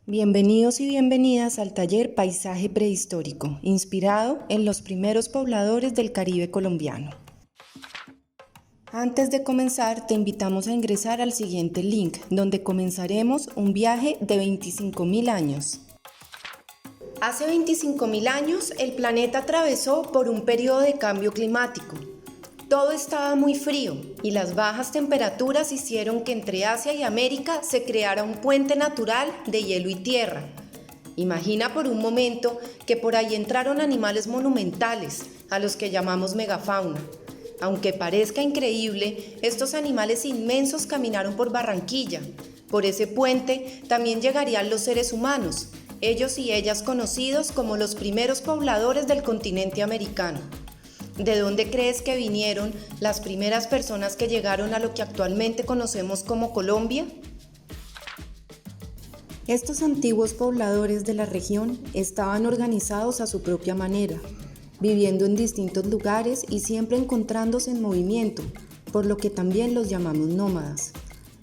Bienvenidos y bienvenidas al taller Paisaje Prehistórico, inspirado en los primeros pobladores del Caribe colombiano. Antes de comenzar, te invitamos a ingresar al siguiente link, donde comenzaremos un viaje de 25.000 años. Hace 25.000 años, el planeta atravesó por un periodo de cambio climático. Todo estaba muy frío y las bajas temperaturas hicieron que entre Asia y América se creara un puente natural de hielo y tierra. Imagina por un momento que por ahí entraron animales monumentales, a los que llamamos megafauna. Aunque parezca increíble, estos animales inmensos caminaron por Barranquilla. Por ese puente también llegarían los seres humanos, ellos y ellas conocidos como los primeros pobladores del continente americano. ¿De dónde crees que vinieron las primeras personas que llegaron a lo que actualmente conocemos como Colombia? Estos antiguos pobladores de la región estaban organizados a su propia manera, viviendo en distintos lugares y siempre encontrándose en movimiento, por lo que también los llamamos nómadas.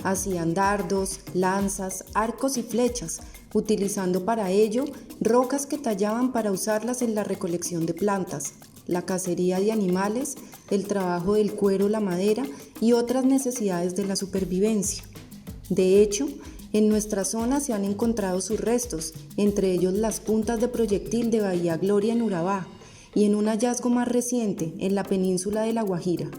Hacían dardos, lanzas, arcos y flechas, utilizando para ello rocas que tallaban para usarlas en la recolección de plantas, la cacería de animales, el trabajo del cuero, la madera y otras necesidades de la supervivencia. De hecho, en nuestra zona se han encontrado sus restos, entre ellos las puntas de proyectil de Bahía Gloria en Urabá y en un hallazgo más reciente en la península de La Guajira.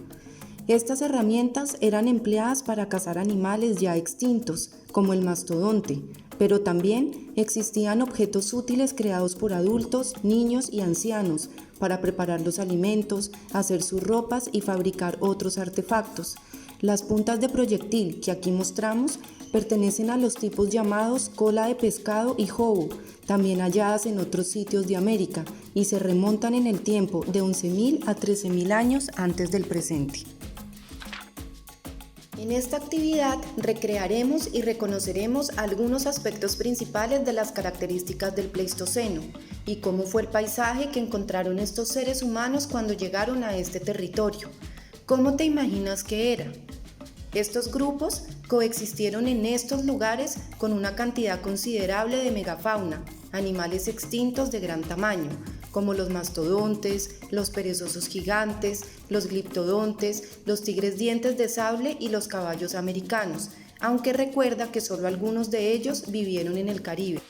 Estas herramientas eran empleadas para cazar animales ya extintos, como el mastodonte, pero también existían objetos útiles creados por adultos, niños y ancianos para preparar los alimentos, hacer sus ropas y fabricar otros artefactos. Las puntas de proyectil que aquí mostramos pertenecen a los tipos llamados cola de pescado y jobo, también halladas en otros sitios de América, y se remontan en el tiempo de 11.000 a 13.000 años antes del presente. En esta actividad recrearemos y reconoceremos algunos aspectos principales de las características del Pleistoceno y cómo fue el paisaje que encontraron estos seres humanos cuando llegaron a este territorio. ¿Cómo te imaginas que era? Estos grupos coexistieron en estos lugares con una cantidad considerable de megafauna, animales extintos de gran tamaño, como los mastodontes, los perezosos gigantes, los gliptodontes, los tigres dientes de sable y los caballos americanos, aunque recuerda que solo algunos de ellos vivieron en el Caribe.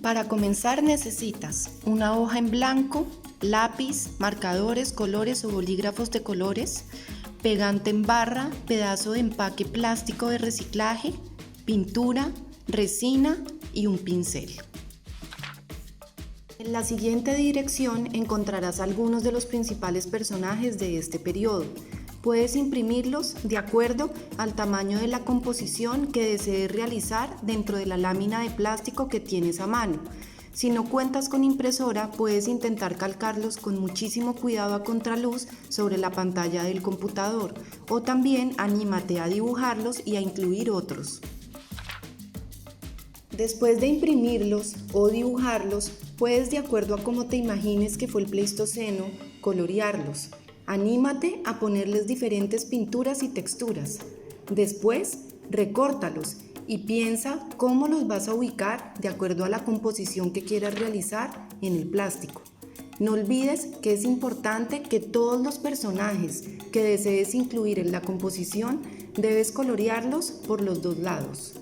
Para comenzar necesitas una hoja en blanco, lápiz, marcadores, colores o bolígrafos de colores, pegante en barra, pedazo de empaque plástico de reciclaje, pintura, resina y un pincel. En la siguiente dirección encontrarás algunos de los principales personajes de este periodo. Puedes imprimirlos de acuerdo al tamaño de la composición que desees realizar dentro de la lámina de plástico que tienes a mano. Si no cuentas con impresora, puedes intentar calcarlos con muchísimo cuidado a contraluz sobre la pantalla del computador, o también anímate a dibujarlos y a incluir otros. Después de imprimirlos o dibujarlos, puedes, de acuerdo a cómo te imagines que fue el Pleistoceno, colorearlos. Anímate a ponerles diferentes pinturas y texturas. Después, recórtalos y piensa cómo los vas a ubicar de acuerdo a la composición que quieras realizar en el plástico. No olvides que es importante que todos los personajes que desees incluir en la composición debes colorearlos por los dos lados.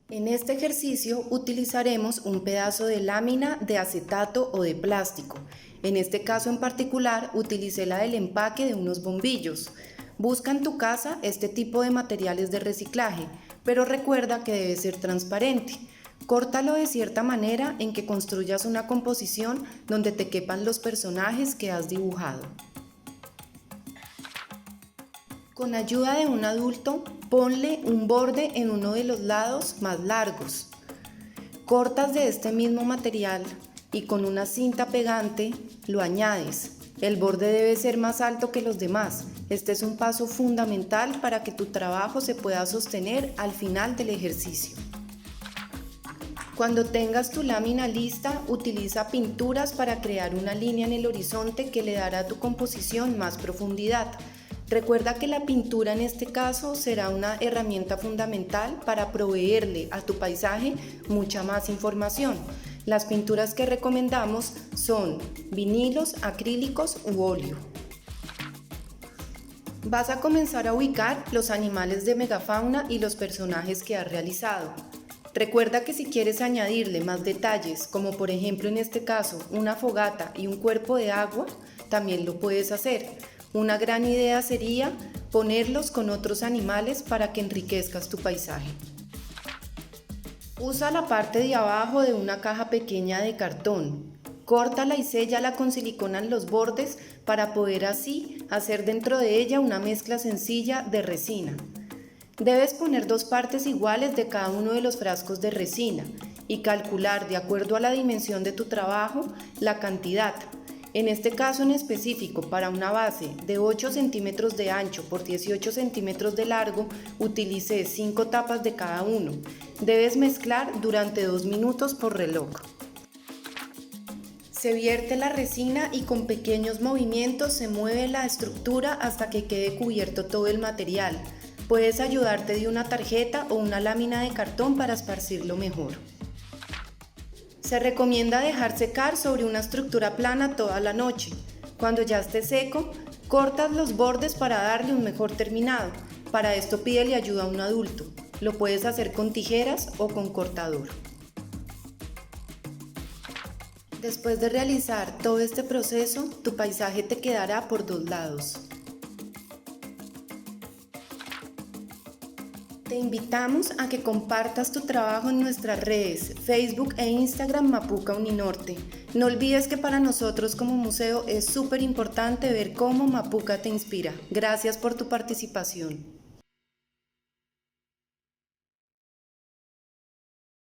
En este ejercicio utilizaremos un pedazo de lámina de acetato o de plástico. En este caso en particular utilicé la del empaque de unos bombillos. Busca en tu casa este tipo de materiales de reciclaje, pero recuerda que debe ser transparente. Córtalo de cierta manera en que construyas una composición donde te quepan los personajes que has dibujado. Con ayuda de un adulto, ponle un borde en uno de los lados más largos. Cortas de este mismo material y con una cinta pegante lo añades. El borde debe ser más alto que los demás. Este es un paso fundamental para que tu trabajo se pueda sostener al final del ejercicio. Cuando tengas tu lámina lista, utiliza pinturas para crear una línea en el horizonte que le dará a tu composición más profundidad. Recuerda que la pintura en este caso será una herramienta fundamental para proveerle a tu paisaje mucha más información. Las pinturas que recomendamos son vinilos, acrílicos u óleo. Vas a comenzar a ubicar los animales de megafauna y los personajes que has realizado. Recuerda que si quieres añadirle más detalles, como por ejemplo en este caso una fogata y un cuerpo de agua, también lo puedes hacer. Una gran idea sería ponerlos con otros animales para que enriquezcas tu paisaje. Usa la parte de abajo de una caja pequeña de cartón. Córtala y séllala con silicona en los bordes para poder así hacer dentro de ella una mezcla sencilla de resina. Debes poner 2 partes iguales de cada uno de los frascos de resina y calcular de acuerdo a la dimensión de tu trabajo la cantidad. En este caso en específico, para una base de 8 centímetros de ancho por 18 centímetros de largo, utilicé 5 tapas de cada uno. Debes mezclar durante 2 minutos por reloj. Se vierte la resina y con pequeños movimientos se mueve la estructura hasta que quede cubierto todo el material. Puedes ayudarte de una tarjeta o una lámina de cartón para esparcirlo mejor. Se recomienda dejar secar sobre una estructura plana toda la noche. Cuando ya esté seco, cortas los bordes para darle un mejor terminado. Para esto pídele ayuda a un adulto. Lo puedes hacer con tijeras o con cortador. Después de realizar todo este proceso, tu paisaje te quedará por 2 lados. Te invitamos a que compartas tu trabajo en nuestras redes, Facebook e Instagram Mapuca Uninorte. No olvides que para nosotros como museo es súper importante ver cómo Mapuca te inspira. Gracias por tu participación.